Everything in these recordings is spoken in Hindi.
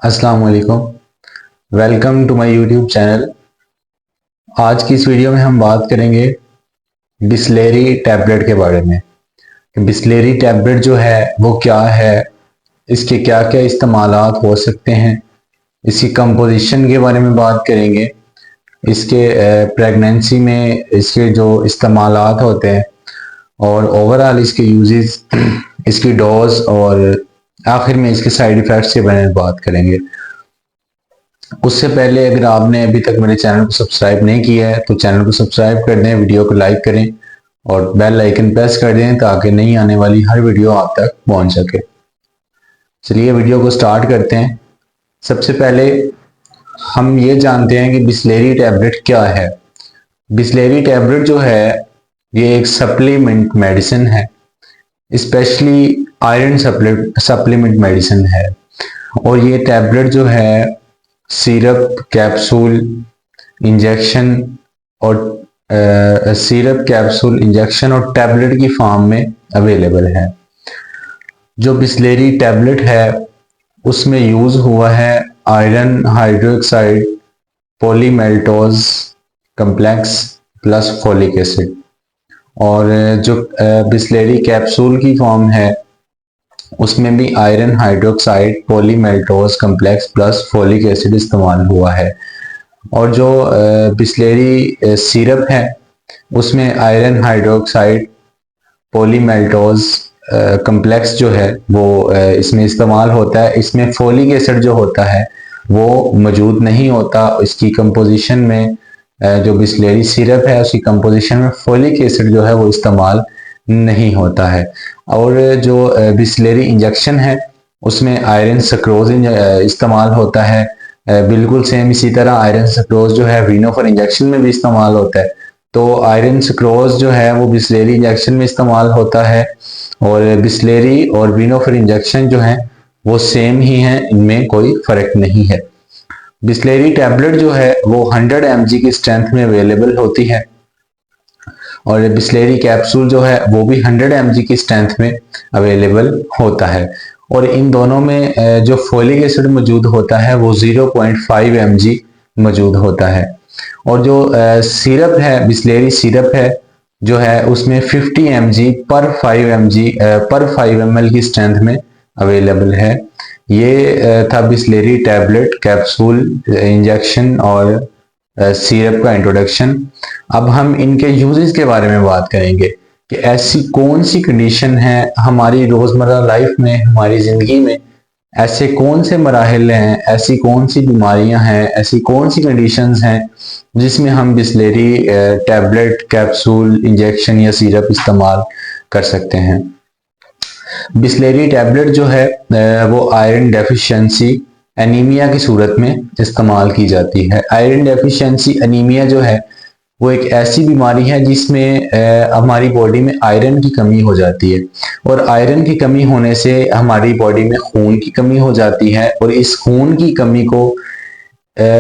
अस्सलाम वालेकुम। Welcome to my YouTube channel. आज की इस वीडियो में हम बात करेंगे बिस्लेरी टैबलेट के बारे में। बिस्लेरी टैबलेट जो है वो क्या है, इसके क्या क्या इस्तेमालात हो सकते हैं, इसकी कंपोजिशन के बारे में बात करेंगे, इसके प्रेगनेंसी में इसके जो इस्तेमालात होते हैं और ओवरऑल इसके यूजेस, इसकी डोज और आखिर में इसके साइड इफ़ेक्ट्स के बारे में बात करेंगे। उससे पहले अगर आपने अभी तक मेरे चैनल को सब्सक्राइब नहीं किया है तो चैनल को सब्सक्राइब कर दें, वीडियो को लाइक करें और बेल आइकन प्रेस कर दें ताकि नई आने वाली हर वीडियो आप तक पहुंच सके। चलिए वीडियो को स्टार्ट करते हैं। सबसे पहले हम ये जानते हैं कि बिस्लेरी टैबलेट क्या है। बिस्लेरी टैबलेट जो है ये एक सप्लीमेंट मेडिसिन है, स्पेशली आयरन सप्लीमेंट मेडिसिन है। और ये टैबलेट जो है सिरप, कैप्सूल, इंजेक्शन और टैबलेट की फॉर्म में अवेलेबल है। जो बिस्लेरी टैबलेट है उसमें यूज हुआ है iron hydroxide polymaltose complex plus folic acid. और जो बिस्लेरी कैप्सूल की फॉर्म है उसमें भी iron hydroxide polymaltose complex plus folic acid इस्तेमाल हुआ है। और जो बिस्लेरी सिरप है उसमें आयरन हाइड्रोक्साइड पॉलीमेल्टोज कम्प्लेक्स जो है वो इसमें इस्तेमाल होता है। इसमें फोलिक एसिड जो होता है वो मौजूद नहीं होता। इसकी कंपोजिशन में जो बिस्लेरी सिरप है उसकी कंपोजिशन में फोलिक एसिड जो है वो इस्तेमाल नहीं होता है। और जो बिस्लेरी इंजेक्शन है उसमें आयरन सक्रोज इस्तेमाल होता है। बिल्कुल सेम इसी तरह आयरन सक्रोज जो है वीनोफर इंजेक्शन में भी इस्तेमाल होता है। तो आयरन सक्रोज जो है वो बिस्लेरी इंजेक्शन में इस्तेमाल होता है और बिस्लेरी और वीनोफर इंजेक्शन जो है वो सेम ही हैं, इनमें कोई फर्क नहीं है। बिस्लेरी टैबलेट जो है वो 100 mg की स्ट्रेंथ में अवेलेबल होती है और बिस्लेरी कैप्सूल जो है वो भी 100 mg की स्ट्रेंथ में अवेलेबल होता है। और इन दोनों में जो फोलिक एसिड मौजूद होता है वो 0.5 mg मौजूद होता है। और जो सिरप है, बिस्लेरी सिरप है जो है उसमें 50 mg पर 5 ml की स्ट्रेंथ में अवेलेबल है। ये था बिस्लेरी टैबलेट, कैप्सूल, इंजेक्शन और सिरप का इंट्रोडक्शन। अब हम इनके यूजेस के बारे में बात करेंगे कि ऐसी कौन सी कंडीशन है हमारी रोज़मर्रा लाइफ में, हमारी ज़िंदगी में ऐसे कौन से मराहल हैं, ऐसी कौन सी बीमारियां हैं, ऐसी कौन सी कंडीशंस हैं जिसमें हम बिस्लेरी टैबलेट, कैप्सूल, इंजेक्शन या सिरप इस्तेमाल कर सकते हैं। बिस्लेरी टैबलेट जो है वो आयरन डेफिशिएंसी एनीमिया की सूरत में इस्तेमाल की जाती है। आयरन डेफिशिएंसी एनीमिया जो है वो एक ऐसी बीमारी है जिसमें हमारी बॉडी में आयरन की कमी हो जाती है और आयरन की कमी होने से हमारी बॉडी में खून की कमी हो जाती है और इस खून की कमी को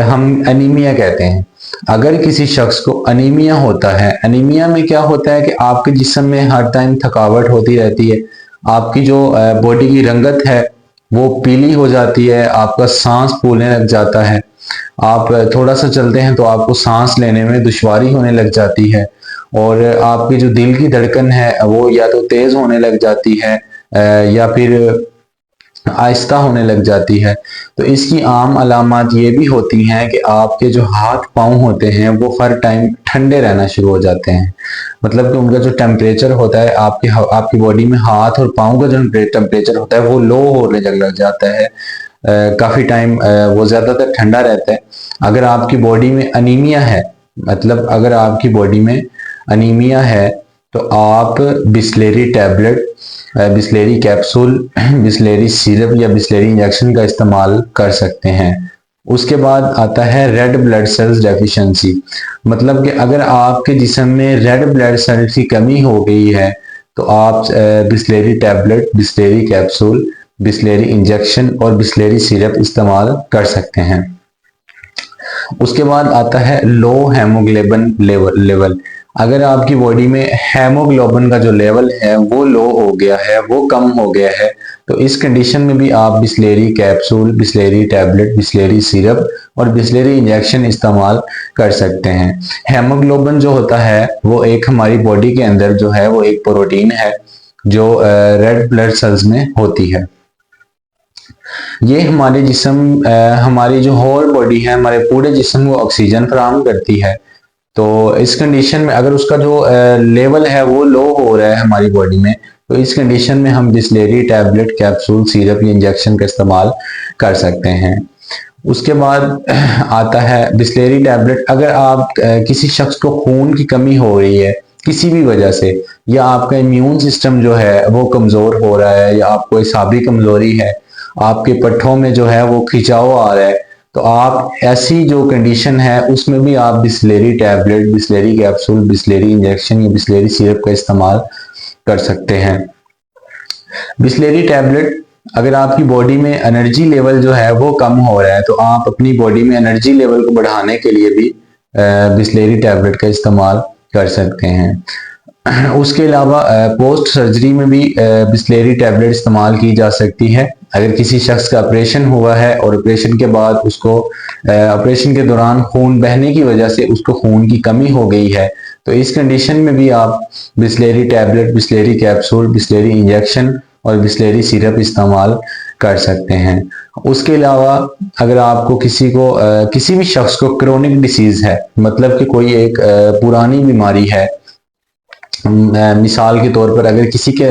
हम एनीमिया कहते हैं। अगर किसी शख्स को अनीमिया होता है, अनीमिया में क्या होता है कि आपके जिस्म में हर टाइम थकावट होती रहती है, आपकी जो बॉडी की रंगत है वो पीली हो जाती है, आपका सांस फूलने लग जाता है, आप थोड़ा सा चलते हैं तो आपको सांस लेने में दुश्वारी होने लग जाती है और आपकी जो दिल की धड़कन है वो या तो तेज होने लग जाती है या फिर आहिस्ता होने लग जाती है। तो इसकी आम अलामत ये भी होती हैं कि आपके जो हाथ पाँव होते हैं वो हर टाइम ठंडे रहना शुरू हो जाते हैं। मतलब कि उनका जो टेम्परेचर होता है आपकी बॉडी में हाथ और पाँव का जो टेम्परेचर होता है वो लो होने लग जाता है। काफ़ी टाइम वो ज़्यादातर ठंडा रहता है। अगर आपकी बॉडी में अनीमिया है, मतलब अगर आपकी बॉडी में अनीमिया है तो आप Bisleri tablet, Bisleri capsule, Bisleri syrup या बिस्लेरी इंजेक्शन का इस्तेमाल कर सकते हैं। उसके बाद आता है रेड ब्लड सेल्स डेफिशिएंसी। मतलब कि अगर आपके जिस्म में रेड ब्लड सेल्स की कमी हो गई है तो आप Bisleri tablet, Bisleri capsule, Bisleri injection और बिस्लेरी सिरप इस्तेमाल कर सकते हैं। उसके बाद आता है लो हेमोग्लोबिन लेवल। अगर आपकी बॉडी में हेमोग्लोबिन का जो लेवल है वो लो हो गया है, वो कम हो गया है, तो इस कंडीशन में भी आप Bisleri capsule, Bisleri tablet, Bisleri syrup और बिस्लेरी इंजेक्शन इस्तेमाल कर सकते हैं। हेमोग्लोबिन जो होता है वो एक हमारी बॉडी के अंदर जो है वो एक प्रोटीन है जो रेड ब्लड सेल्स में होती है। ये हमारे जिस्म हमारी जो होल बॉडी है, हमारे पूरे जिस्म को ऑक्सीजन फराहम करती है। तो इस कंडीशन में अगर उसका जो लेवल है वो लो हो रहा है हमारी बॉडी में, तो इस कंडीशन में हम बिस्लेरी टैबलेट, कैप्सूल, सिरप या इंजेक्शन का इस्तेमाल कर सकते हैं। उसके बाद आता है बिस्लेरी टैबलेट। अगर आप किसी शख्स को खून की कमी हो रही है किसी भी वजह से, या आपका इम्यून सिस्टम जो है वो कमज़ोर हो रहा है, या आपको एसाबी कमज़ोरी है, आपके पट्ठों में जो है वो खिंचाव आ रहा है, तो आप ऐसी जो कंडीशन है उसमें भी आप Bisleri tablet, Bisleri capsule, Bisleri injection या बिस्लेरी सिरप का इस्तेमाल कर सकते हैं। बिस्लेरी टैबलेट, अगर आपकी बॉडी में एनर्जी लेवल जो है वो कम हो रहा है, तो आप अपनी बॉडी में एनर्जी लेवल को बढ़ाने के लिए भी बिस्लेरी टैबलेट का इस्तेमाल कर सकते हैं। उसके अलावा पोस्ट सर्जरी में भी बिस्लेरी टैबलेट इस्तेमाल की जा सकती है। अगर किसी शख्स का ऑपरेशन हुआ है और ऑपरेशन के बाद उसको ऑपरेशन के दौरान खून बहने की वजह से उसको खून की कमी हो गई है, तो इस कंडीशन में भी आप Bisleri tablet, Bisleri capsule, Bisleri injection और बिस्लेरी सिरप इस्तेमाल कर सकते हैं। उसके अलावा अगर आपको किसी भी शख्स को क्रोनिक डिसीज है, मतलब कि कोई एक पुरानी बीमारी है, मिसाल के तौर पर अगर किसी के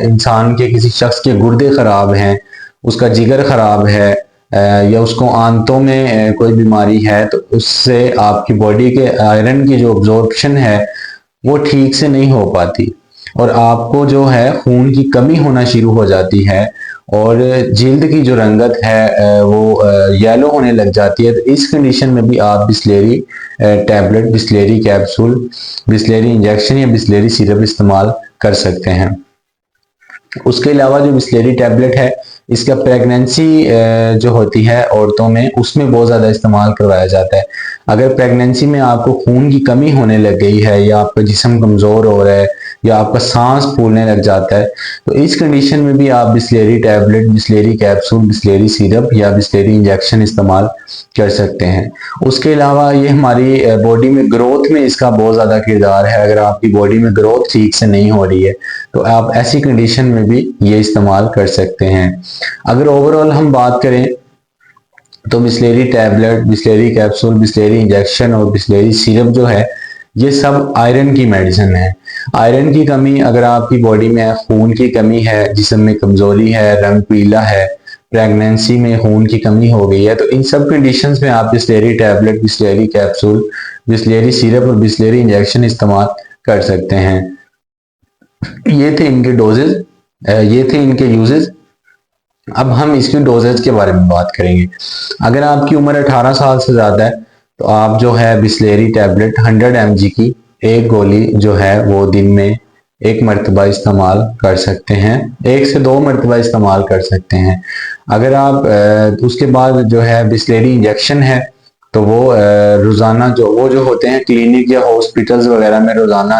इंसान के किसी शख्स के गुर्दे खराब हैं, उसका जिगर खराब है, या उसको आंतों में कोई बीमारी है, तो उससे आपकी बॉडी के आयरन की जो अब्जॉर्प्शन है वो ठीक से नहीं हो पाती और आपको जो है खून की कमी होना शुरू हो जाती है और जिल्द की जो रंगत है वो येलो होने लग जाती है। तो इस कंडीशन में भी आप Bisleri tablet, Bisleri capsule, Bisleri injection या बिस्लेरी सिरप इस्तेमाल कर सकते हैं। उसके अलावा जो बिस्लेरी टैबलेट है, इसका प्रेगनेंसी जो होती है औरतों में, उसमें बहुत ज़्यादा इस्तेमाल करवाया जाता है। अगर प्रेगनेंसी में आपको खून की कमी होने लग गई है, या आपका जिस्म कमज़ोर हो रहा है, या आपका सांस फूलने लग जाता है, तो इस कंडीशन में भी आप Bisleri tablet, Bisleri capsule, Bisleri syrup या बिस्लेरी इंजेक्शन इस्तेमाल कर सकते हैं। उसके अलावा ये हमारी बॉडी में ग्रोथ में इसका बहुत ज़्यादा किरदार है। अगर आपकी बॉडी में ग्रोथ ठीक से नहीं हो रही है, तो आप ऐसी कंडीशन में भी ये इस्तेमाल कर सकते हैं। अगर ओवरऑल हम बात करें तो Bisleri tablet, Bisleri capsule, Bisleri injection और बिस्लेरी सिरप जो है, ये सब आयरन की मेडिसिन है। आयरन की कमी अगर आपकी बॉडी में है, खून की कमी है, जिस्म में कमजोरी है, रंग पीला है, प्रेगनेंसी में खून की कमी हो गई है, तो इन सब कंडीशंस में आप Bisleri tablet, Bisleri capsule, Bisleri syrup और बिस्लेरी इंजेक्शन इस्तेमाल कर सकते हैं। ये थे इनके डोजेज, ये थे इनके यूजेस। अब हम इसकी डोजेज के बारे में बात करेंगे। अगर आपकी उम्र 18 साल से ज़्यादा है, तो आप जो है बिस्लेरी टैबलेट 100 mg की एक गोली जो है वो दिन में एक मरतबा इस्तेमाल कर सकते हैं, 1 से 2 मरतबा इस्तेमाल कर सकते हैं। अगर आप उसके बाद जो है बिस्लेरी इंजेक्शन है, तो वो रोज़ाना जो होते हैं क्लिनिक या हॉस्पिटल्स वगैरह में, रोज़ाना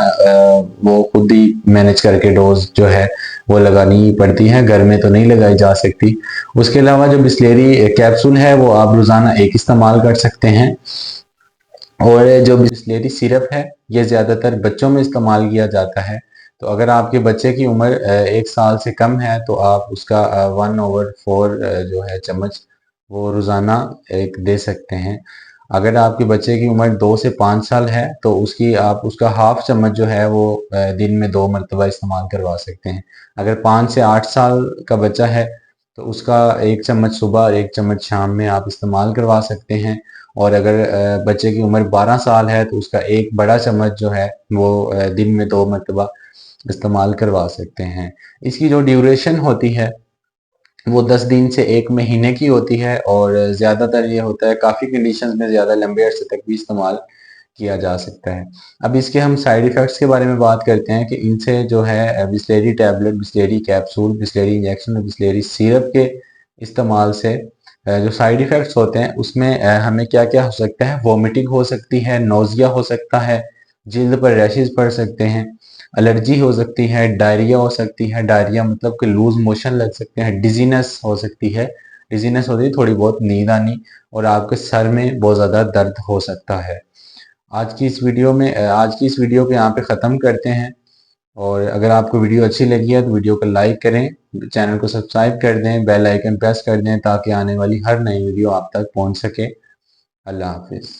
वो खुद ही मैनेज करके डोज जो है वो लगानी पड़ती है, घर में तो नहीं लगाई जा सकती। उसके अलावा जो बिस्लेरी कैप्सूल है वो आप रोज़ाना एक इस्तेमाल कर सकते हैं। और जो बिस्लेरी सिरप है ये ज़्यादातर बच्चों में इस्तेमाल किया जाता है। तो अगर आपके बच्चे की उम्र 1 साल से कम है, तो आप उसका 1/4 जो है चम्मच वो रोज़ाना एक दे सकते हैं। अगर आपके बच्चे की उम्र 2 से 5 साल है, तो आप उसका हाफ चम्मच जो है वो दिन में 2 मरतबा इस्तेमाल करवा सकते हैं। अगर 5 से 8 साल का बच्चा है, तो उसका 1 चम्मच सुबह और 1 चम्मच शाम में आप इस्तेमाल करवा सकते हैं। और अगर बच्चे की उम्र 12 साल है, तो उसका एक बड़ा चम्मच जो है वो दिन में 2 मरतबा इस्तेमाल करवा सकते हैं। इसकी जो ड्यूरेशन होती है वो 10 दिन से 1 महीने की होती है और ज़्यादातर ये होता है, काफ़ी कंडीशंस में ज़्यादा लंबे अरसे तक भी इस्तेमाल किया जा सकता है। अब इसके हम साइड इफ़ेक्ट्स के बारे में बात करते हैं कि इनसे जो है Bisleri tablet, Bisleri capsule, Bisleri injection और बिस्लेरी सिरप के इस्तेमाल से जो साइड इफ़ेक्ट्स होते हैं उसमें हमें क्या-क्या हो सकता है, वॉमिटिंग हो सकती है, नौज़िया हो सकता है, जिल्द पर रैशेज पड़ सकते हैं, एलर्जी हो सकती है, डायरिया हो सकती है, डायरिया मतलब कि लूज मोशन लग सकते हैं, डिजीनेस हो सकती है, डिजीनेस होती है थोड़ी बहुत नींद आनी, और आपके सर में बहुत ज़्यादा दर्द हो सकता है। आज की इस वीडियो को यहाँ पे ख़त्म करते हैं। और अगर आपको वीडियो अच्छी लगी है तो वीडियो को लाइक करें, चैनल को सब्सक्राइब कर दें, बेल आइकन प्रेस कर दें ताकि आने वाली हर नई वीडियो आप तक पहुंच सके। अल्लाह हाफिज़।